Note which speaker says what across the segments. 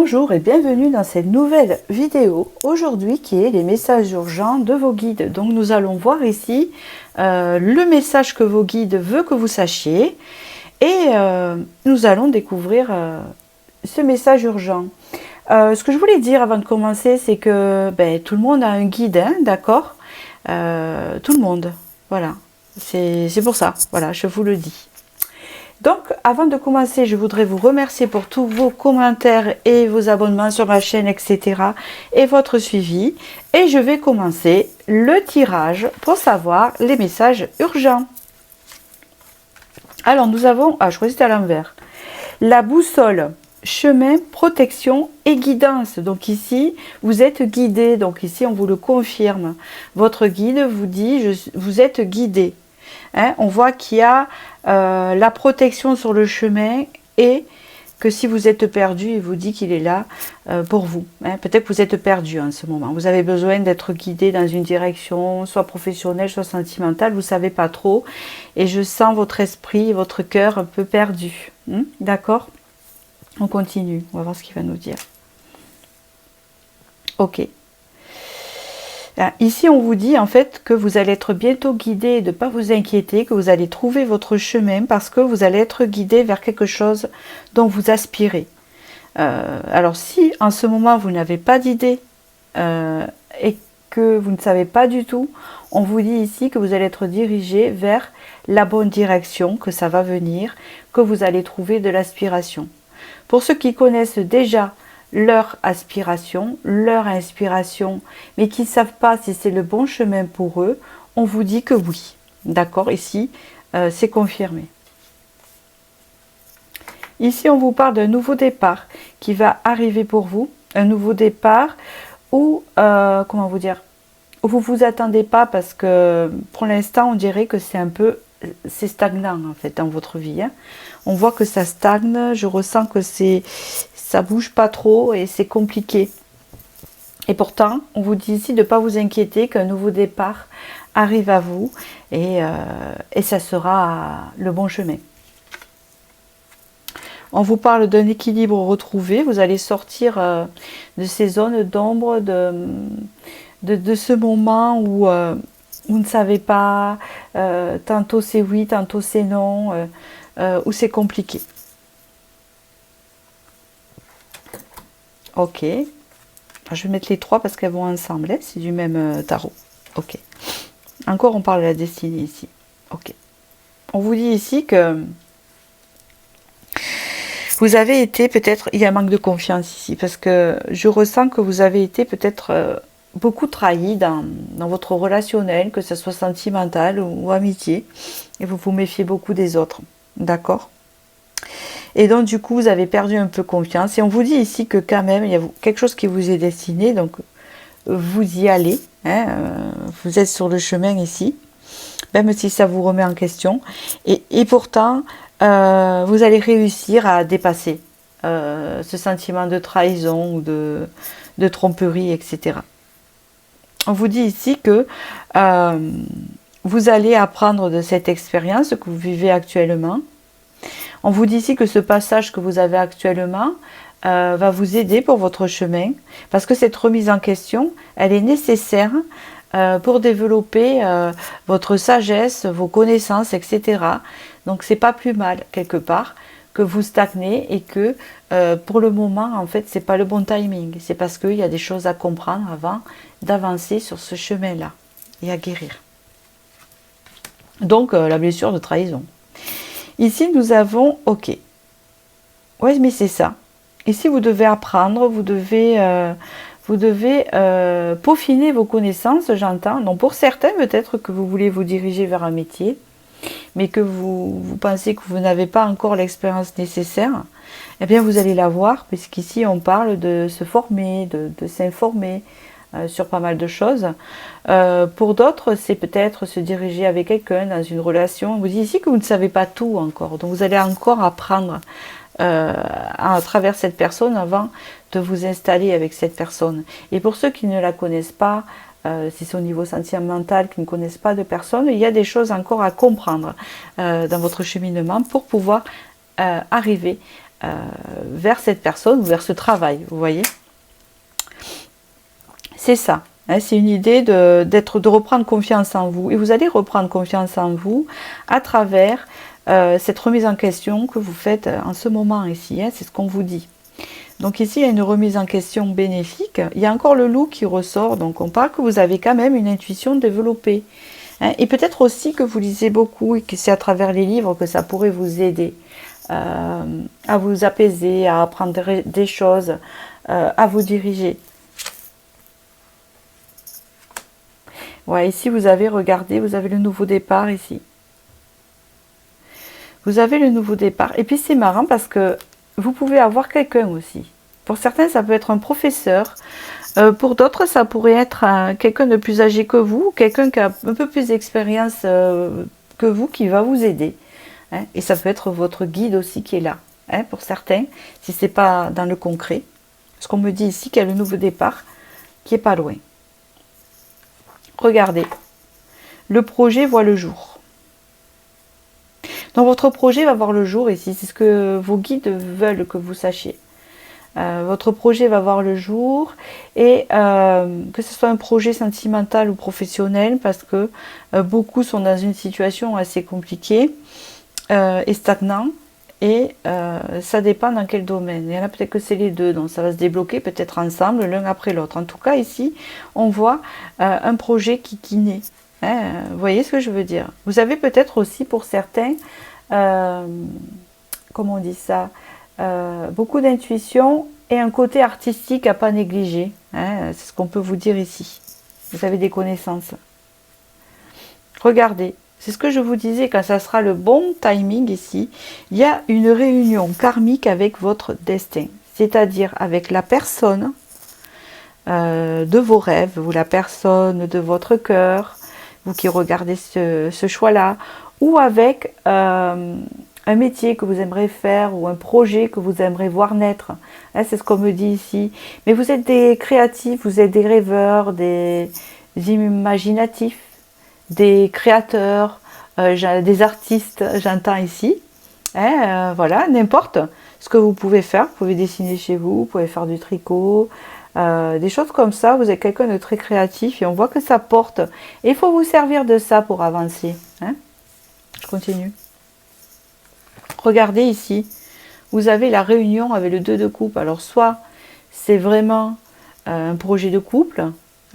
Speaker 1: Bonjour et bienvenue dans cette nouvelle vidéo aujourd'hui qui est les messages urgents de vos guides. Donc nous allons voir ici le message que vos guides veulent que vous sachiez et nous allons découvrir ce message urgent. Ce que je voulais dire avant de commencer, c'est que tout le monde a un guide, hein, d'accord, tout le monde, voilà, c'est pour ça, voilà, je vous le dis. Donc, avant de commencer, je voudrais vous remercier pour tous vos commentaires et vos abonnements sur ma chaîne, etc. et votre suivi. Et je vais commencer le tirage pour savoir les messages urgents. Alors, nous avons... Ah, je crois que c'était à l'envers. La boussole, chemin, protection et guidance. Donc ici, vous êtes guidé. Donc ici, on vous le confirme. Votre guide vous dit, vous êtes guidé. Hein, on voit qu'il y a la protection sur le chemin et que si vous êtes perdu, il vous dit qu'il est là pour vous. Hein. Peut-être que vous êtes perdu en ce moment. Vous avez besoin d'être guidé dans une direction, soit professionnelle, soit sentimentale. Vous ne savez pas trop. Et je sens votre esprit, votre cœur un peu perdu. D'accord ? On continue. On va voir ce qu'il va nous dire. Ok. Ici, on vous dit en fait que vous allez être bientôt guidé et de ne pas vous inquiéter, que vous allez trouver votre chemin parce que vous allez être guidé vers quelque chose dont vous aspirez. Alors si en ce moment vous n'avez pas d'idée et que vous ne savez pas du tout, on vous dit ici que vous allez être dirigé vers la bonne direction, que ça va venir, que vous allez trouver de l'aspiration. Pour ceux qui connaissent déjà leur aspiration, leur inspiration, mais qui ne savent pas si c'est le bon chemin pour eux, on vous dit que oui. D'accord, ici, c'est confirmé. Ici, on vous parle d'un nouveau départ qui va arriver pour vous. Un nouveau départ où, comment vous dire, où vous ne vous attendez pas parce que pour l'instant, on dirait que c'est un peu, c'est stagnant en fait dans votre vie. Hein. On voit que ça stagne, je ressens que ça bouge pas trop et c'est compliqué. Et pourtant, on vous dit ici de ne pas vous inquiéter qu'un nouveau départ arrive à vous et ça sera le bon chemin. On vous parle d'un équilibre retrouvé. Vous allez sortir de ces zones d'ombre, de ce moment où vous ne savez pas, tantôt c'est oui, tantôt c'est non, où c'est compliqué. Ok. Je vais mettre les trois parce qu'elles vont ensemble. Hein, c'est du même tarot. Ok. Encore, on parle de la destinée ici. Ok. On vous dit ici que vous avez été peut-être... Il y a un manque de confiance ici parce que je ressens que vous avez été peut-être beaucoup trahi dans votre relationnel, que ce soit sentimental ou amitié. Et vous vous méfiez beaucoup des autres. D'accord ? Et donc, du coup, vous avez perdu un peu confiance. Et on vous dit ici que quand même, il y a quelque chose qui vous est destiné. Donc, vous y allez. Hein, vous êtes sur le chemin ici. Même si ça vous remet en question. Et pourtant, vous allez réussir à dépasser ce sentiment de trahison ou de tromperie, etc. On vous dit ici que vous allez apprendre de cette expérience que vous vivez actuellement. On vous dit ici que ce passage que vous avez actuellement va vous aider pour votre chemin, parce que cette remise en question, elle est nécessaire pour développer votre sagesse, vos connaissances, etc. Donc c'est pas plus mal, quelque part, que vous stagnez et que pour le moment, en fait, c'est pas le bon timing. C'est parce qu'il y a des choses à comprendre avant d'avancer sur ce chemin-là et à guérir. Donc la blessure de trahison. Ici, nous avons OK. Oui, mais c'est ça. Ici, vous devez apprendre, vous devez peaufiner vos connaissances, j'entends. Donc, pour certains, peut-être que vous voulez vous diriger vers un métier, mais que vous pensez que vous n'avez pas encore l'expérience nécessaire, eh bien, vous allez l'avoir, puisqu'ici, on parle de se former, de s'informer sur pas mal de choses. Pour d'autres, c'est peut-être se diriger avec quelqu'un dans une relation. On vous dit ici que vous ne savez pas tout encore. Donc vous allez encore apprendre à travers cette personne avant de vous installer avec cette personne. Et pour ceux qui ne la connaissent pas, si c'est au niveau sentimental, qui ne connaissent pas de personne, il y a des choses encore à comprendre dans votre cheminement pour pouvoir arriver vers cette personne ou vers ce travail, vous voyez. C'est ça, hein, c'est une idée de reprendre confiance en vous. Et vous allez reprendre confiance en vous à travers cette remise en question que vous faites en ce moment ici, hein, c'est ce qu'on vous dit. Donc ici, il y a une remise en question bénéfique. Il y a encore le loup qui ressort, donc on parle que vous avez quand même une intuition développée. Hein, et peut-être aussi que vous lisez beaucoup et que c'est à travers les livres que ça pourrait vous aider à vous apaiser, à apprendre des choses, à vous diriger. Ouais, ici vous avez, regardé, vous avez le nouveau départ ici. Vous avez le nouveau départ. Et puis c'est marrant parce que vous pouvez avoir quelqu'un aussi. Pour certains, ça peut être un professeur. Pour d'autres, ça pourrait être quelqu'un de plus âgé que vous, quelqu'un qui a un peu plus d'expérience que vous, qui va vous aider. Hein. Et ça peut être votre guide aussi qui est là. Hein, pour certains, si ce n'est pas dans le concret. Ce qu'on me dit ici, qu'il y a le nouveau départ qui est pas loin. Regardez. Le projet voit le jour. Donc votre projet va voir le jour ici. C'est ce que vos guides veulent que vous sachiez. Votre projet va voir le jour et que ce soit un projet sentimental ou professionnel, parce que beaucoup sont dans une situation assez compliquée et stagnant, et ça dépend dans quel domaine. Il y en a peut-être que c'est les deux, donc ça va se débloquer peut-être ensemble l'un après l'autre. En tout cas ici on voit un projet qui naît. Hein, vous voyez ce que je veux dire? Vous avez peut-être aussi pour certains, comment on dit ça, beaucoup d'intuition et un côté artistique à pas négliger. Hein, c'est ce qu'on peut vous dire ici. Vous avez des connaissances. Regardez, c'est ce que je vous disais, quand ça sera le bon timing ici, il y a une réunion karmique avec votre destin, c'est-à-dire avec la personne de vos rêves, ou la personne de votre cœur, vous qui regardez ce choix-là, ou avec un métier que vous aimeriez faire ou un projet que vous aimeriez voir naître. Hein, c'est ce qu'on me dit ici. Mais vous êtes des créatifs, vous êtes des rêveurs, des imaginatifs, des créateurs, des artistes, j'entends ici. Hein, voilà, n'importe ce que vous pouvez faire. Vous pouvez dessiner chez vous, vous pouvez faire du tricot, des choses comme ça. Vous êtes quelqu'un de très créatif et on voit que ça porte. Et il faut vous servir de ça pour avancer. Hein. Je continue. Regardez ici, vous avez la réunion avec le 2 de coupe. Alors soit c'est vraiment un projet de couple,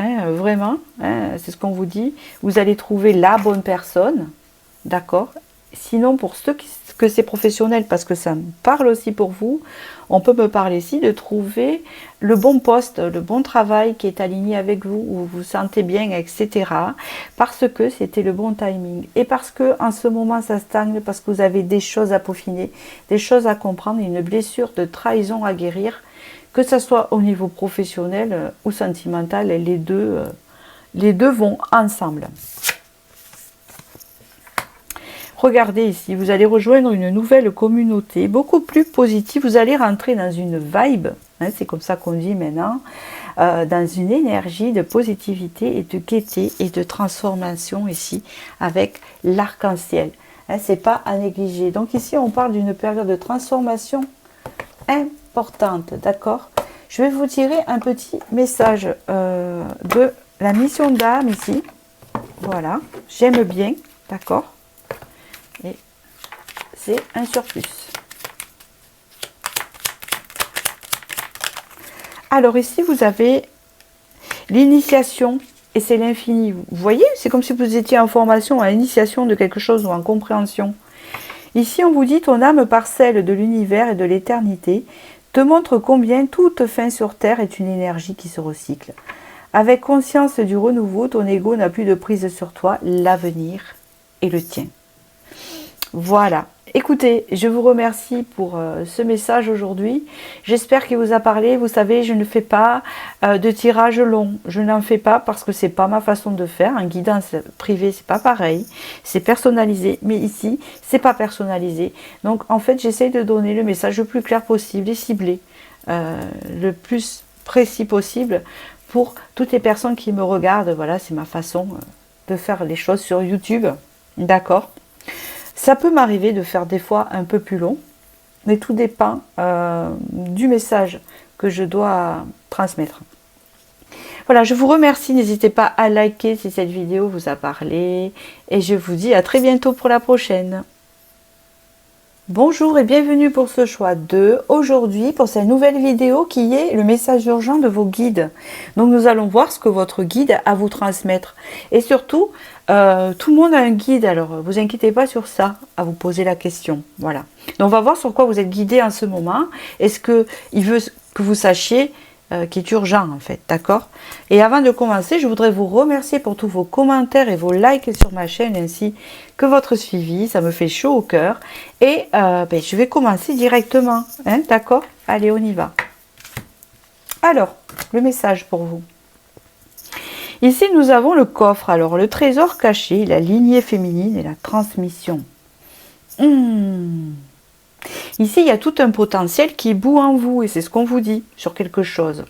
Speaker 1: hein, vraiment, hein, c'est ce qu'on vous dit. Vous allez trouver la bonne personne, d'accord. Sinon pour ceux que c'est professionnel, parce que ça me parle aussi pour vous, on peut me parler ici de trouver le bon poste, le bon travail qui est aligné avec vous, où vous vous sentez bien, etc. Parce que c'était le bon timing. Et parce que en ce moment ça stagne, parce que vous avez des choses à peaufiner, des choses à comprendre, une blessure de trahison à guérir, que ce soit au niveau professionnel ou sentimental, les deux vont ensemble. Regardez ici, vous allez rejoindre une nouvelle communauté, beaucoup plus positive. Vous allez rentrer dans une vibe, hein, c'est comme ça qu'on dit maintenant, dans une énergie de positivité et de gaieté et de transformation ici, avec l'arc-en-ciel. Hein, c'est pas à négliger. Donc ici, on parle d'une période de transformation importante, d'accord? Je vais vous tirer un petit message de la mission d'âme ici. Voilà, j'aime bien, d'accord? Et c'est un surplus. Alors ici, vous avez l'initiation et c'est l'infini. Vous voyez, c'est comme si vous étiez en formation, à l'initiation de quelque chose ou en compréhension. Ici, on vous dit, ton âme parcelle de l'univers et de l'éternité te montre combien toute fin sur Terre est une énergie qui se recycle. Avec conscience du renouveau, ton ego n'a plus de prise sur toi, l'avenir est le tien. Voilà. Écoutez, je vous remercie pour ce message aujourd'hui. J'espère qu'il vous a parlé. Vous savez, je ne fais pas de tirage long. Je n'en fais pas parce que c'est pas ma façon de faire. Un guidance privé, c'est pas pareil. C'est personnalisé. Mais ici, c'est pas personnalisé. Donc, en fait, j'essaye de donner le message le plus clair possible et ciblé, le plus précis possible pour toutes les personnes qui me regardent. Voilà, c'est ma façon de faire les choses sur YouTube. D'accord ? Ça peut m'arriver de faire des fois un peu plus long, mais tout dépend du message que je dois transmettre. Voilà, je vous remercie, n'hésitez pas à liker si cette vidéo vous a parlé, et je vous dis à très bientôt pour la prochaine. Bonjour et bienvenue pour ce choix 2, aujourd'hui pour cette nouvelle vidéo qui est le message urgent de vos guides. Donc nous allons voir ce que votre guide a à vous transmettre. Et surtout, tout le monde a un guide, alors vous inquiétez pas sur ça, à vous poser la question. Voilà. Donc on va voir sur quoi vous êtes guidé en ce moment. Est-ce qu'il veut que vous sachiez qui est urgent en fait, d'accord? Et avant de commencer, je voudrais vous remercier pour tous vos commentaires et vos likes sur ma chaîne ainsi que votre suivi, ça me fait chaud au cœur. Et je vais commencer directement, hein, d'accord? Allez, on y va. Alors, le message pour vous. Ici, nous avons le coffre, alors le trésor caché, la lignée féminine et la transmission. Ici, il y a tout un potentiel qui bout en vous, et c'est ce qu'on vous dit sur quelque chose.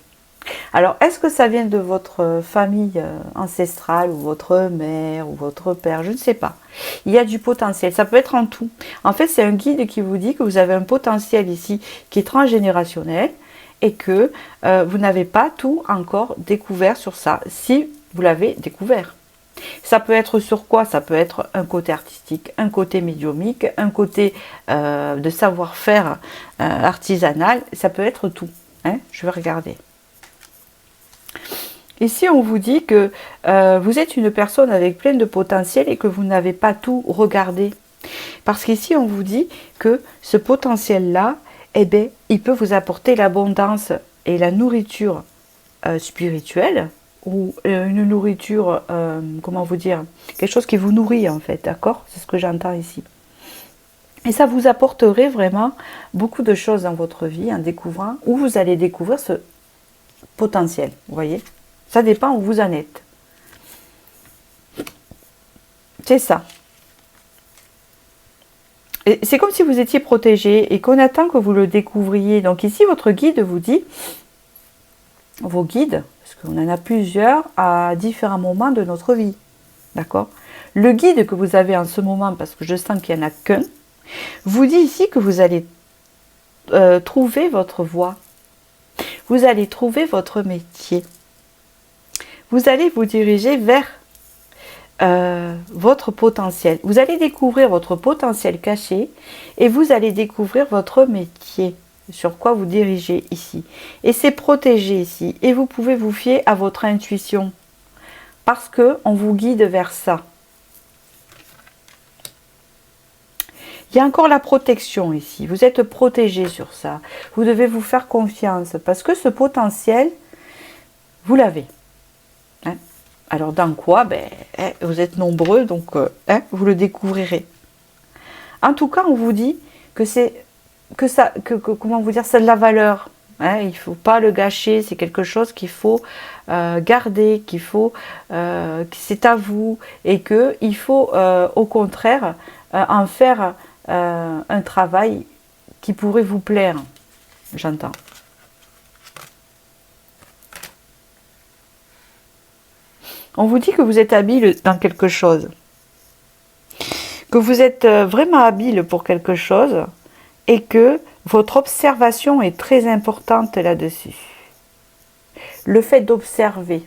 Speaker 1: Alors, est-ce que ça vient de votre famille ancestrale, ou votre mère, ou votre père? Je ne sais pas. Il y a du potentiel, ça peut être en tout. En fait, c'est un guide qui vous dit que vous avez un potentiel ici qui est transgénérationnel, et que vous n'avez pas tout encore découvert sur ça, si vous l'avez découvert. Ça peut être sur quoi? Ça peut être un côté artistique, un côté médiumique, un côté de savoir-faire artisanal. Ça peut être tout. Hein, je vais regarder. Ici, on vous dit que vous êtes une personne avec plein de potentiel et que vous n'avez pas tout regardé. Parce qu'ici, on vous dit que ce potentiel-là, eh bien, il peut vous apporter l'abondance et la nourriture spirituelle, ou une nourriture, comment vous dire, quelque chose qui vous nourrit en fait, d'accord? C'est ce que j'entends ici. Et ça vous apporterait vraiment beaucoup de choses dans votre vie en découvrant, où vous allez découvrir ce potentiel, vous voyez? Ça dépend où vous en êtes. C'est ça. C'est comme si vous étiez protégé et qu'on attend que vous le découvriez. Donc ici, votre guide vous dit, vos guides, parce qu'on en a plusieurs à différents moments de notre vie. D'accord? Le guide que vous avez en ce moment, parce que je sens qu'il n'y en a qu'un, vous dit ici que vous allez trouver votre voie. Vous allez trouver votre métier. Vous allez vous diriger vers votre potentiel. Vous allez découvrir votre potentiel caché et vous allez découvrir votre métier, sur quoi vous dirigez ici. Et c'est protégé ici. Et vous pouvez vous fier à votre intuition parce qu'on vous guide vers ça. Il y a encore la protection ici. Vous êtes protégé sur ça. Vous devez vous faire confiance parce que ce potentiel, vous l'avez. Hein? Alors dans quoi? Vous êtes nombreux, donc vous le découvrirez. En tout cas, on vous dit que c'est comment vous dire, c'est de la valeur. Hein? Il ne faut pas le gâcher. C'est quelque chose qu'il faut garder, qu'il faut, que c'est à vous, et que il faut au contraire en faire un travail qui pourrait vous plaire. J'entends. On vous dit que vous êtes habile dans quelque chose, que vous êtes vraiment habile pour quelque chose et que votre observation est très importante là-dessus. Le fait d'observer.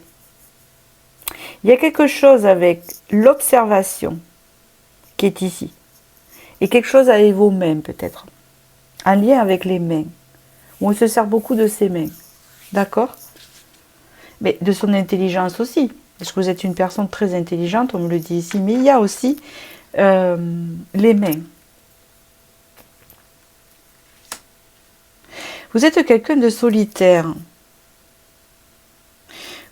Speaker 1: Il y a quelque chose avec l'observation qui est ici. Et quelque chose avec vos mains peut-être. Un lien avec les mains. Où on se sert beaucoup de ses mains. D'accord? Mais de son intelligence aussi. Parce que vous êtes une personne très intelligente, on me le dit ici. Mais il y a aussi les mains. Vous êtes quelqu'un de solitaire.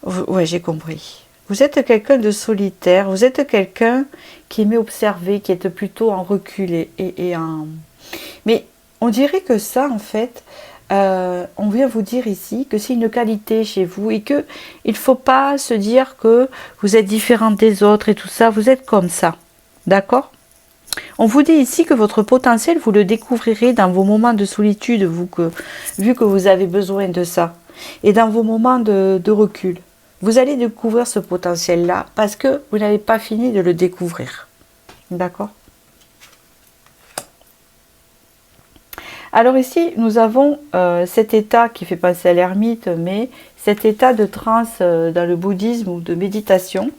Speaker 1: Ouais, j'ai compris. Vous êtes quelqu'un de solitaire. Vous êtes quelqu'un qui aimait observer, qui est plutôt en recul et en... Mais on dirait que ça, en fait... on vient vous dire ici que c'est une qualité chez vous et que il ne faut pas se dire que vous êtes différente des autres et tout ça, vous êtes comme ça, d'accord? On vous dit ici que votre potentiel, vous le découvrirez dans vos moments de solitude, vu que vous avez besoin de ça, et dans vos moments de recul. Vous allez découvrir ce potentiel-là parce que vous n'avez pas fini de le découvrir, d'accord? Alors ici, nous avons cet état qui fait penser à l'ermite, mais cet état de transe dans le bouddhisme ou de méditation.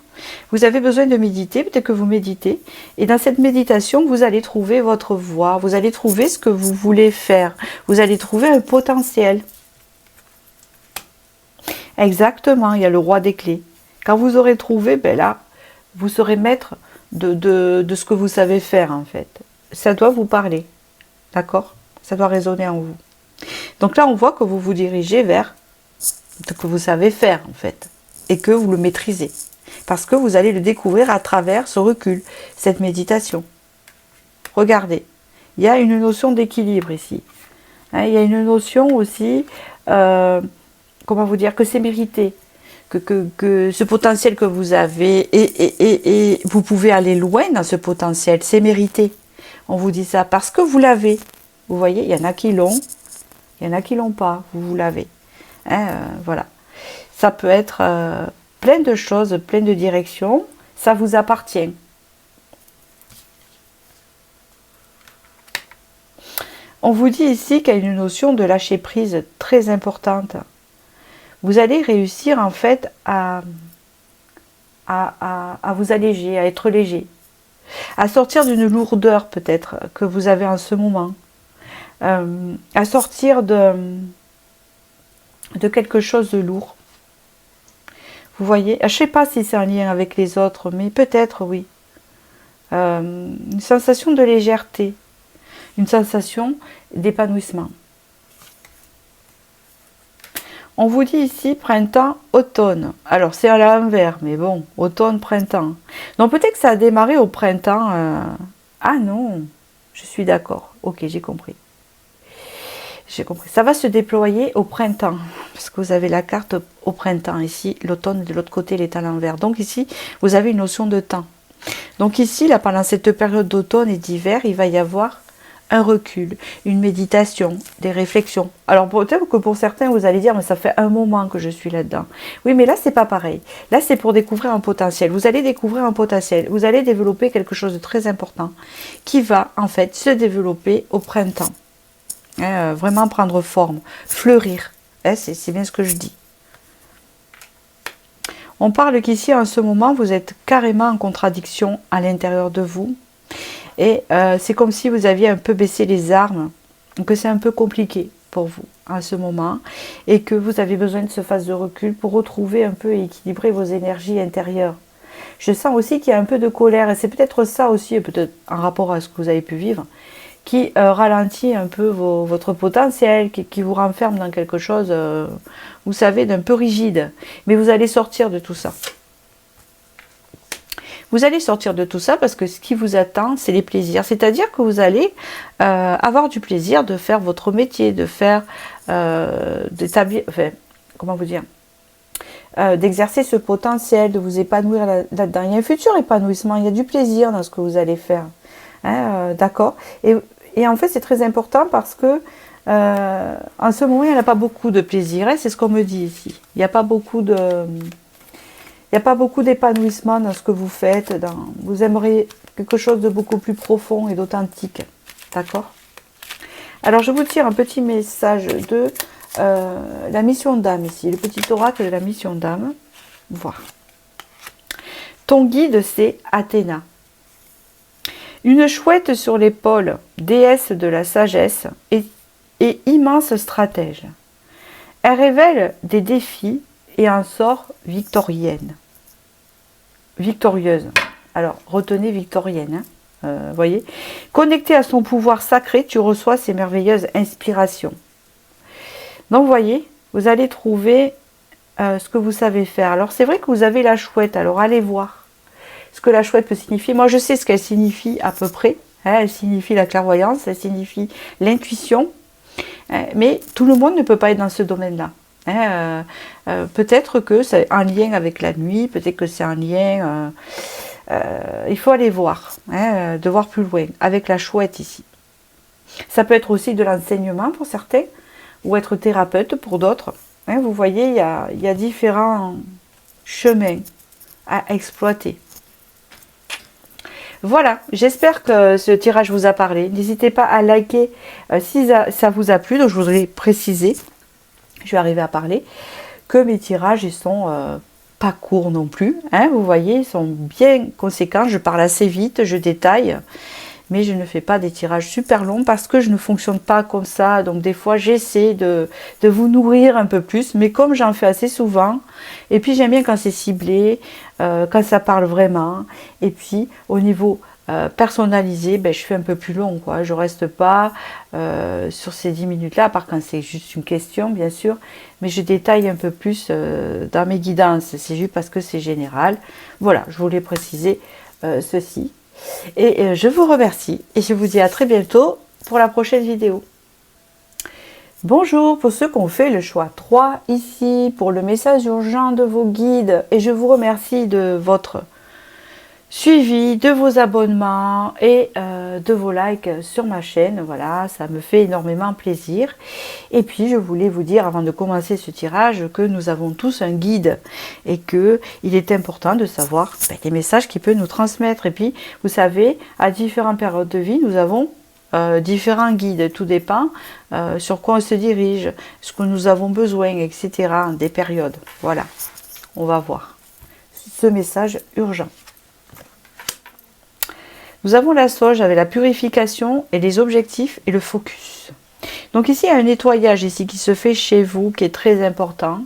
Speaker 1: Vous avez besoin de méditer, peut-être que vous méditez, et dans cette méditation, vous allez trouver votre voie, vous allez trouver ce que vous voulez faire, vous allez trouver un potentiel. Exactement, il y a le roi des clés. Quand vous aurez trouvé, ben là, vous serez maître de ce que vous savez faire en fait. Ça doit vous parler, d'accord? Ça doit résonner en vous. Donc là, on voit que vous vous dirigez vers ce que vous savez faire en fait, et que vous le maîtrisez. Parce que vous allez le découvrir à travers ce recul, cette méditation. Regardez, il y a une notion d'équilibre ici. Hein, il y a une notion aussi, comment vous dire, que c'est mérité. Que ce potentiel que vous avez, et vous pouvez aller loin dans ce potentiel, c'est mérité. On vous dit ça parce que vous l'avez. Vous voyez, il y en a qui l'ont, il y en a qui l'ont pas, vous l'avez. Hein, voilà. Ça peut être plein de choses, plein de directions, ça vous appartient. On vous dit ici qu'il y a une notion de lâcher prise très importante. Vous allez réussir en fait à vous alléger, à être léger, à sortir d'une lourdeur peut-être que vous avez en ce moment, à sortir de quelque chose de lourd. Vous voyez, je ne sais pas si c'est un lien avec les autres, mais peut-être oui. Une sensation de légèreté, une sensation d'épanouissement. On vous dit ici printemps, automne. Alors c'est à l'envers, mais bon, automne, printemps. Donc peut-être que ça a démarré au printemps. Ah non, je suis d'accord. Ok, j'ai compris. J'ai compris. Ça va se déployer au printemps, parce que vous avez la carte au printemps ici, l'automne de l'autre côté, il est à l'envers. Donc ici, vous avez une notion de temps. Donc ici, là, pendant cette période d'automne et d'hiver, il va y avoir un recul, une méditation, des réflexions. Alors peut-être que pour certains, vous allez dire, mais ça fait un moment que je suis là-dedans. Oui, mais là, c'est pas pareil. Là, c'est pour découvrir un potentiel. Vous allez découvrir un potentiel. Vous allez développer quelque chose de très important qui va, en fait, se développer au printemps. Vraiment prendre forme, fleurir. C'est bien ce que je dis. On parle qu'ici, en ce moment, vous êtes carrément en contradiction à l'intérieur de vous. Et c'est comme si vous aviez un peu baissé les armes, que c'est un peu compliqué pour vous en ce moment, et que vous avez besoin de ce phase de recul pour retrouver un peu et équilibrer vos énergies intérieures. Je sens aussi qu'il y a un peu de colère, et c'est peut-être ça aussi, peut-être en rapport à ce que vous avez pu vivre, qui ralentit un peu votre potentiel, qui vous renferme dans quelque chose, vous savez, d'un peu rigide. Mais vous allez sortir de tout ça. Vous allez sortir de tout ça parce que ce qui vous attend, c'est les plaisirs. C'est-à-dire que vous allez avoir du plaisir de faire votre métier, de faire, d'établir, enfin, comment vous dire, d'exercer ce potentiel, de vous épanouir là-dedans. Il y a un futur épanouissement, il y a du plaisir dans ce que vous allez faire. Hein, d'accord. Et en fait, c'est très important parce que en ce moment, il n'y a pas beaucoup de plaisir. Hein, c'est ce qu'on me dit ici. Il n'y a pas beaucoup de... Il n'y a pas beaucoup d'épanouissement dans ce que vous faites. Vous aimeriez quelque chose de beaucoup plus profond et d'authentique. D'accord? Alors, je vous tire un petit message de la mission d'âme ici. Le petit oracle de la mission d'âme. Voir. Ton guide, c'est Athéna. Une chouette sur l'épaule, déesse de la sagesse et immense stratège. Elle révèle des défis et en sort victorieuse. Alors, retenez victorienne. Voyez. Connecté à son pouvoir sacré, tu reçois ces merveilleuses inspirations. Donc, voyez, vous allez trouver ce que vous savez faire. Alors, c'est vrai que vous avez la chouette. Alors, allez voir ce que la chouette peut signifier. Moi, je sais ce qu'elle signifie à peu près. Hein, elle signifie la clairvoyance, elle signifie l'intuition. Mais tout le monde ne peut pas être dans ce domaine-là. Peut-être que c'est un lien avec la nuit, peut-être que c'est un lien... il faut aller voir, de voir plus loin, avec la chouette ici. Ça peut être aussi de l'enseignement pour certains, ou être thérapeute pour d'autres. Vous voyez, il y a différents chemins à exploiter. Voilà, j'espère que ce tirage vous a parlé. N'hésitez pas à liker si ça vous a plu. Donc je voudrais préciser, je vais arriver à parler, que mes tirages ils sont pas courts non plus. Hein, vous voyez, ils sont bien conséquents. Je parle assez vite, je détaille. Mais je ne fais pas des tirages super longs parce que je ne fonctionne pas comme ça. Donc des fois j'essaie de vous nourrir un peu plus, mais comme j'en fais assez souvent, et puis j'aime bien quand c'est ciblé, quand ça parle vraiment, et puis au niveau personnalisé, ben, je fais un peu plus long, quoi. Je reste pas sur ces 10 minutes là, à part quand c'est juste une question bien sûr, mais je détaille un peu plus dans mes guidances, c'est juste parce que c'est général. Voilà, je voulais préciser ceci. Et je vous remercie et je vous dis à très bientôt pour la prochaine vidéo. Bonjour pour ceux qui ont fait le choix 3 ici pour le message urgent de vos guides, et je vous remercie de votre suivi, de vos abonnements et de vos likes sur ma chaîne. Voilà, ça me fait énormément plaisir. Et puis je voulais vous dire avant de commencer ce tirage que nous avons tous un guide et que il est important de savoir les messages qu'il peut nous transmettre. Et puis vous savez, à différentes périodes de vie, nous avons différents guides. Tout dépend sur quoi on se dirige, ce que nous avons besoin, etc. Des périodes. Voilà, on va voir ce message urgent. Nous avons la sauge avec la purification et les objectifs et le focus. Donc ici, il y a un nettoyage ici qui se fait chez vous, qui est très important.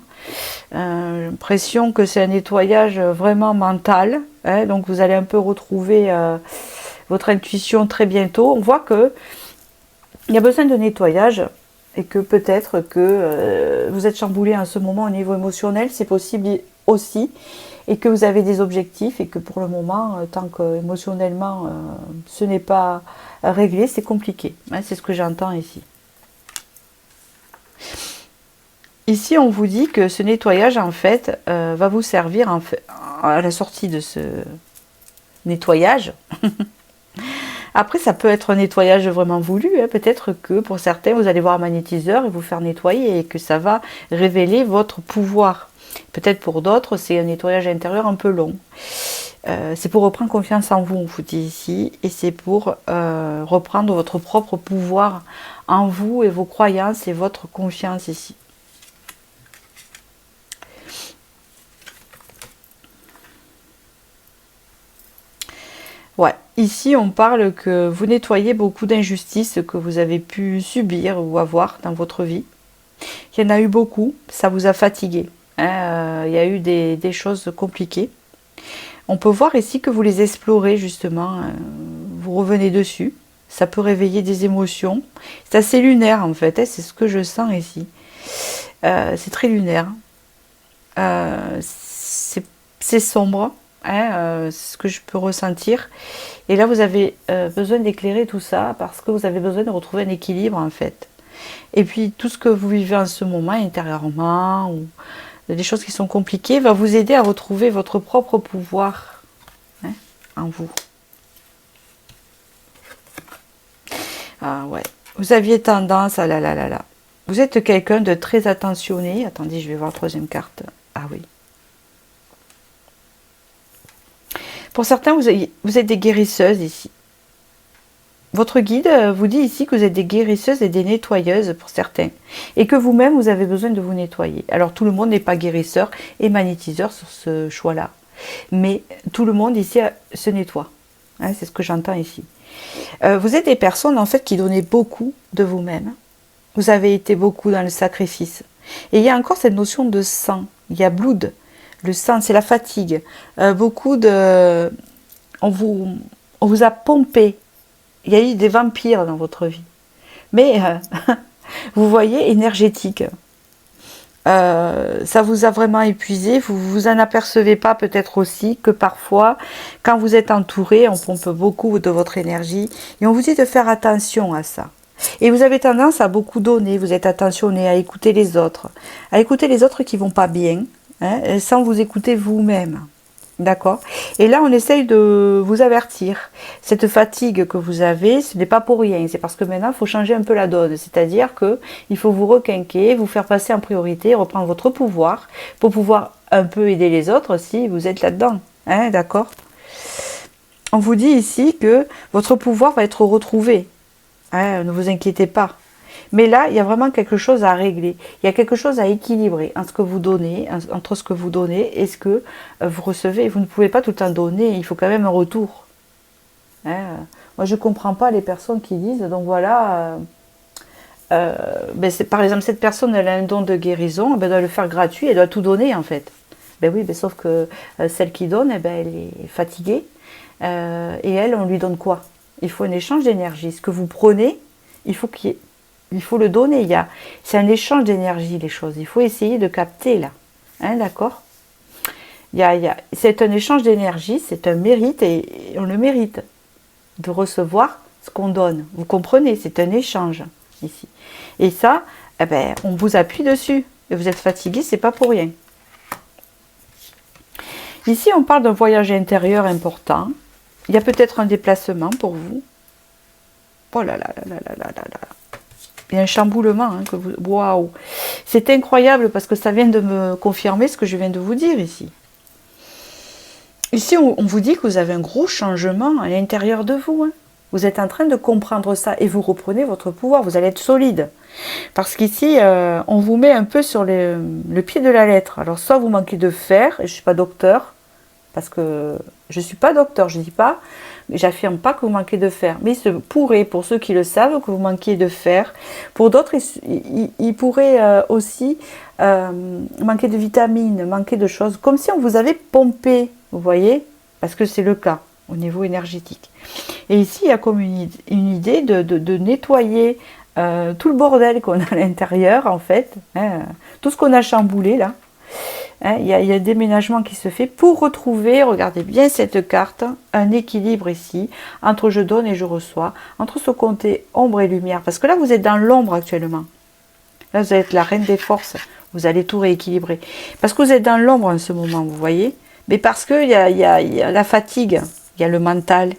Speaker 1: J'ai l'impression que c'est un nettoyage vraiment mental. Hein, donc vous allez un peu retrouver votre intuition très bientôt. On voit que il y a besoin de nettoyage et que peut-être que vous êtes chamboulé en ce moment au niveau émotionnel. C'est possible aussi. Et que vous avez des objectifs et que pour le moment, tant qu'émotionnellement ce n'est pas réglé, c'est compliqué. Hein, c'est ce que j'entends ici. Ici, on vous dit que ce nettoyage, en fait, va vous servir à la sortie de ce nettoyage. Après, ça peut être un nettoyage vraiment voulu. Hein. Peut-être que pour certains, vous allez voir un magnétiseur et vous faire nettoyer et que ça va révéler votre pouvoir. Peut-être pour d'autres, c'est un nettoyage intérieur un peu long. C'est pour reprendre confiance en vous, on vous dit ici. Et c'est pour reprendre votre propre pouvoir en vous et vos croyances et votre confiance ici. Ouais, ici on parle que vous nettoyez beaucoup d'injustices que vous avez pu subir ou avoir dans votre vie. Il y en a eu beaucoup, ça vous a fatigué. Hein, il y a eu des choses compliquées. On peut voir ici que vous les explorez justement, vous revenez dessus. Ça peut réveiller des émotions. C'est assez lunaire en fait, hein, c'est ce que je sens ici. C'est très lunaire. C'est sombre, hein, c'est ce que je peux ressentir. Et là vous avez besoin d'éclairer tout ça parce que vous avez besoin de retrouver un équilibre en fait. Et puis tout ce que vous vivez en ce moment intérieurement ou des choses qui sont compliquées, va vous aider à retrouver votre propre pouvoir hein, en vous. Ah ouais, vous aviez tendance à là. Vous êtes quelqu'un de très attentionné. Attendez, je vais voir la troisième carte. Ah oui. Pour certains, vous êtes des guérisseuses ici. Votre guide vous dit ici que vous êtes des guérisseuses et des nettoyeuses pour certains. Et que vous-même, vous avez besoin de vous nettoyer. Alors, tout le monde n'est pas guérisseur et magnétiseur sur ce choix-là. Mais tout le monde ici se nettoie. Hein, c'est ce que j'entends ici. Vous êtes des personnes, en fait, qui donnaient beaucoup de vous-même. Vous avez été beaucoup dans le sacrifice. Et il y a encore cette notion de sang. Il y a blood. Le sang, c'est la fatigue. Beaucoup de... On vous a pompé. Il y a eu des vampires dans votre vie. Mais, vous voyez, énergétique. Ça vous a vraiment épuisé. Vous vous en apercevez pas peut-être aussi que parfois, quand vous êtes entouré, on pompe beaucoup de votre énergie. Et on vous dit de faire attention à ça. Et vous avez tendance à beaucoup donner. Vous êtes attentionné à écouter les autres. À écouter les autres qui vont pas bien. Hein, sans vous écouter vous-même. D'accord. Et là, on essaye de vous avertir. Cette fatigue que vous avez, ce n'est pas pour rien. C'est parce que maintenant, il faut changer un peu la donne. C'est-à-dire que il faut vous requinquer, vous faire passer en priorité, reprendre votre pouvoir pour pouvoir un peu aider les autres si vous êtes là-dedans. Hein, d'accord. On vous dit ici que votre pouvoir va être retrouvé. Hein, ne vous inquiétez pas. Mais là, il y a vraiment quelque chose à régler. Il y a quelque chose à équilibrer entre ce que vous donnez, entre ce que vous donnez et ce que vous recevez. Vous ne pouvez pas tout le temps donner, il faut quand même un retour. Hein, moi, je ne comprends pas les personnes qui disent, donc voilà, par exemple, cette personne, elle a un don de guérison, elle doit le faire gratuit, elle doit tout donner en fait. Ben oui, sauf que celle qui donne, elle est fatiguée. Et elle, on lui donne quoi? Il faut un échange d'énergie. Ce que vous prenez, il faut le donner. C'est un échange d'énergie, les choses. Il faut essayer de capter là. Hein, d'accord? C'est un échange d'énergie, c'est un mérite et on le mérite de recevoir ce qu'on donne. Vous comprenez? C'est un échange ici. Et ça, on vous appuie dessus. Et vous êtes fatigué, c'est pas pour rien. Ici, on parle d'un voyage intérieur important. Il y a peut-être un déplacement pour vous. Oh là là là là là là là là. Il y a un chamboulement. Hein, waouh! C'est incroyable parce que ça vient de me confirmer ce que je viens de vous dire ici. Ici, on vous dit que vous avez un gros changement à l'intérieur de vous. Hein. Vous êtes en train de comprendre ça et vous reprenez votre pouvoir. Vous allez être solide. Parce qu'ici, on vous met un peu sur le pied de la lettre. Alors, soit vous manquez de fer, et je ne suis pas docteur, parce que je ne suis pas docteur, je ne dis pas, j'affirme pas que vous manquez de fer. Mais il se pourrait, pour ceux qui le savent, que vous manquiez de fer. Pour d'autres, il pourrait aussi manquer de vitamines, manquer de choses, comme si on vous avait pompé, vous voyez, parce que c'est le cas au niveau énergétique. Et ici, il y a comme une idée de nettoyer tout le bordel qu'on a à l'intérieur, en fait, hein, tout ce qu'on a chamboulé là. Hein, il y a un déménagement qui se fait pour retrouver, regardez bien cette carte, un équilibre ici, entre je donne et je reçois, entre ce côté ombre et lumière, parce que là vous êtes dans l'ombre actuellement. Là vous êtes la reine des forces, vous allez tout rééquilibrer. Parce que vous êtes dans l'ombre en ce moment, vous voyez, mais parce qu'il y a la fatigue, il y a le mental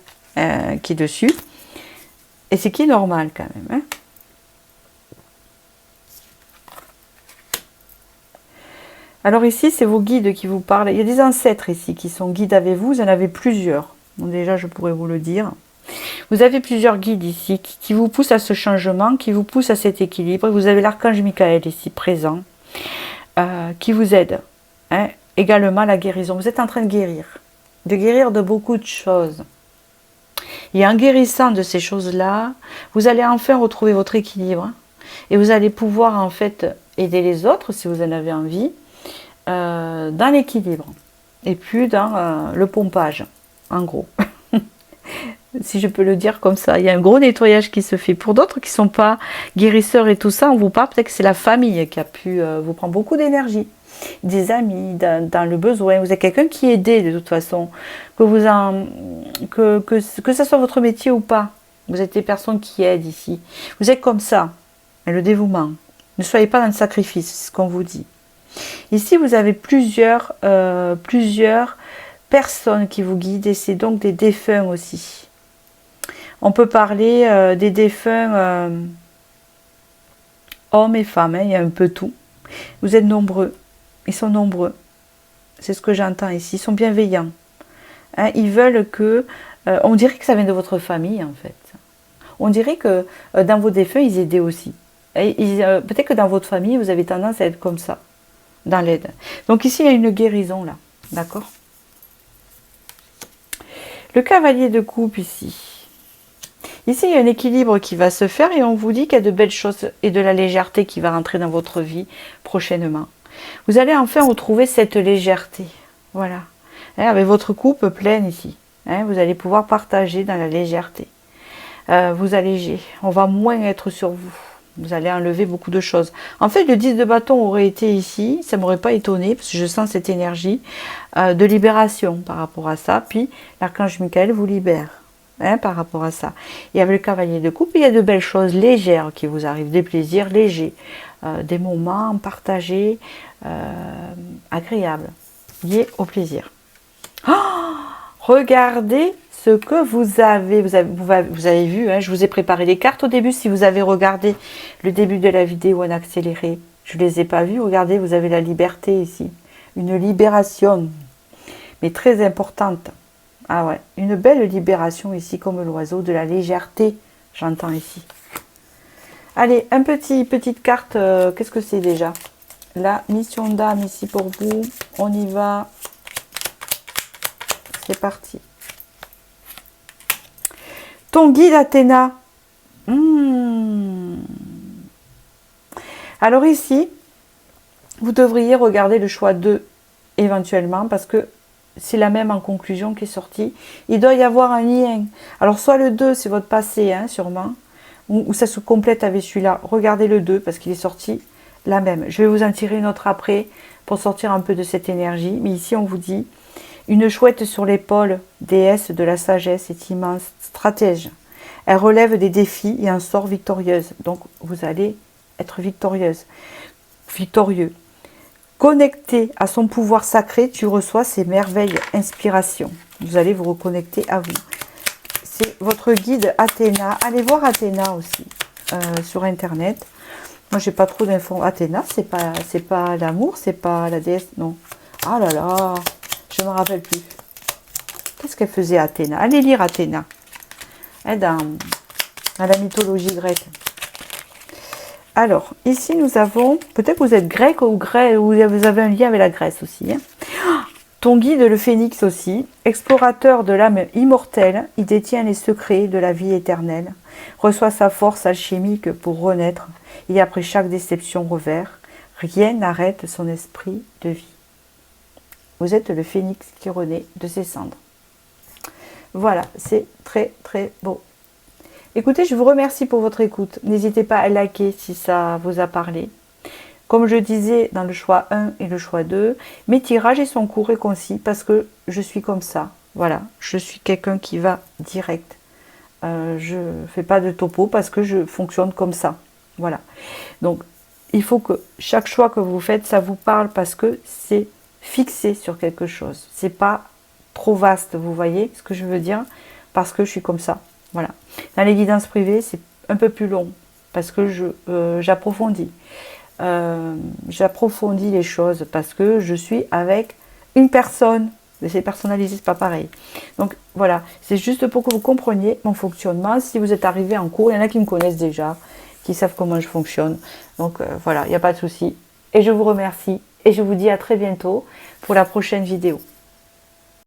Speaker 1: qui est dessus, et c'est qui est normal quand même. Hein. Alors ici, c'est vos guides qui vous parlent. Il y a des ancêtres ici qui sont guides avec vous. Vous en avez plusieurs. Bon, déjà, je pourrais vous le dire. Vous avez plusieurs guides ici qui vous poussent à ce changement, qui vous poussent à cet équilibre. Vous avez l'archange Michael ici présent, qui vous aide. Hein, également la guérison. Vous êtes en train de guérir de beaucoup de choses. Et en guérissant de ces choses-là, vous allez enfin retrouver votre équilibre. Et vous allez pouvoir en fait aider les autres si vous en avez envie. Dans l'équilibre et plus dans le pompage, en gros. Si je peux le dire comme ça. Il y a un gros nettoyage qui se fait. Pour d'autres qui ne sont pas guérisseurs et tout ça, on vous parle peut-être que c'est la famille qui a pu vous prendre beaucoup d'énergie. Des amis, dans le besoin. Vous êtes quelqu'un qui est aidé de toute façon. Que ce soit votre métier ou pas. Vous êtes des personnes qui aident ici. Vous êtes comme ça. Le dévouement. Ne soyez pas dans le sacrifice, c'est ce qu'on vous dit. Ici, vous avez plusieurs personnes qui vous guident et c'est donc des défunts aussi. On peut parler des défunts hommes et femmes, hein, il y a un peu tout. Vous êtes nombreux, ils sont nombreux. C'est ce que j'entends ici, ils sont bienveillants. Hein, ils veulent que... on dirait que ça vient de votre famille en fait. On dirait que dans vos défunts, ils aidaient aussi. Peut-être que dans votre famille, vous avez tendance à être comme ça. Dans l'aide. Donc ici, il y a une guérison là. D'accord? Le cavalier de coupe ici. Ici, il y a un équilibre qui va se faire et on vous dit qu'il y a de belles choses et de la légèreté qui va rentrer dans votre vie prochainement. Vous allez enfin retrouver cette légèreté. Voilà. Hein, avec votre coupe pleine ici. Hein, vous allez pouvoir partager dans la légèreté. Vous alléger. On va moins être sur vous. Vous allez enlever beaucoup de choses. En fait, le 10 de bâton aurait été ici. Ça ne m'aurait pas étonné parce que je sens cette énergie de libération par rapport à ça. Puis, l'archange Michael vous libère par rapport à ça. Et avec le cavalier de coupe, il y a de belles choses légères qui vous arrivent. Des plaisirs légers. Des moments partagés, agréables. Liés au plaisir. Oh, regardez ce que vous avez vu, hein, je vous ai préparé les cartes au début. Si vous avez regardé le début de la vidéo en accéléré, je ne les ai pas vues. Regardez, vous avez la liberté ici. Une libération, mais très importante. Ah ouais, une belle libération ici, comme l'oiseau, de la légèreté, j'entends ici. Allez, petite carte, qu'est-ce que c'est déjà? La mission d'âme ici pour vous, on y va. C'est parti. Ton guide Athéna. Alors ici, vous devriez regarder le choix 2 éventuellement parce que c'est la même en conclusion qui est sortie. Il doit y avoir un lien. Alors soit le 2 c'est votre passé hein, sûrement, ou ça se complète avec celui-là. Regardez le 2 parce qu'il est sorti la même. Je vais vous en tirer une autre après pour sortir un peu de cette énergie. Mais ici on vous dit, une chouette sur l'épaule, déesse de la sagesse est immense, stratège. Elle relève des défis et en sort victorieuse. Donc vous allez être victorieuse, victorieux. Connecté à son pouvoir sacré, tu reçois ces merveilles inspirations. Vous allez vous reconnecter à vous. C'est votre guide Athéna. Allez voir Athéna aussi sur internet. Moi j'ai pas trop d'infos. Athéna, c'est pas l'amour, c'est pas la déesse, non. Ah là là, je me rappelle plus. Qu'est-ce qu'elle faisait Athéna? Allez lire Athéna. Dans la mythologie grecque. Alors, ici nous avons, peut-être que vous êtes grec ou vous avez un lien avec la Grèce aussi. Hein. Ton guide, le phénix aussi, explorateur de l'âme immortelle, il détient les secrets de la vie éternelle, reçoit sa force alchimique pour renaître, et après chaque déception revers, rien n'arrête son esprit de vie. Vous êtes le phénix qui renaît de ses cendres. Voilà, c'est très très beau. Écoutez, je vous remercie pour votre écoute. N'hésitez pas à liker si ça vous a parlé. Comme je disais dans le choix 1 et le choix 2, mes tirages sont courts et concis parce que je suis comme ça. Voilà, je suis quelqu'un qui va direct. Je ne fais pas de topo parce que je fonctionne comme ça. Voilà. Donc, il faut que chaque choix que vous faites, ça vous parle parce que c'est fixé sur quelque chose. C'est pas trop vaste, vous voyez ce que je veux dire? Parce que je suis comme ça. Voilà. Dans les guidances privées, c'est un peu plus long parce que j'approfondis. J'approfondis les choses parce que je suis avec une personne. Mais c'est personnalisé, c'est pas pareil. Donc voilà, c'est juste pour que vous compreniez mon fonctionnement. Si vous êtes arrivé en cours, il y en a qui me connaissent déjà, qui savent comment je fonctionne. Donc voilà, il n'y a pas de souci. Et je vous remercie et je vous dis à très bientôt pour la prochaine vidéo.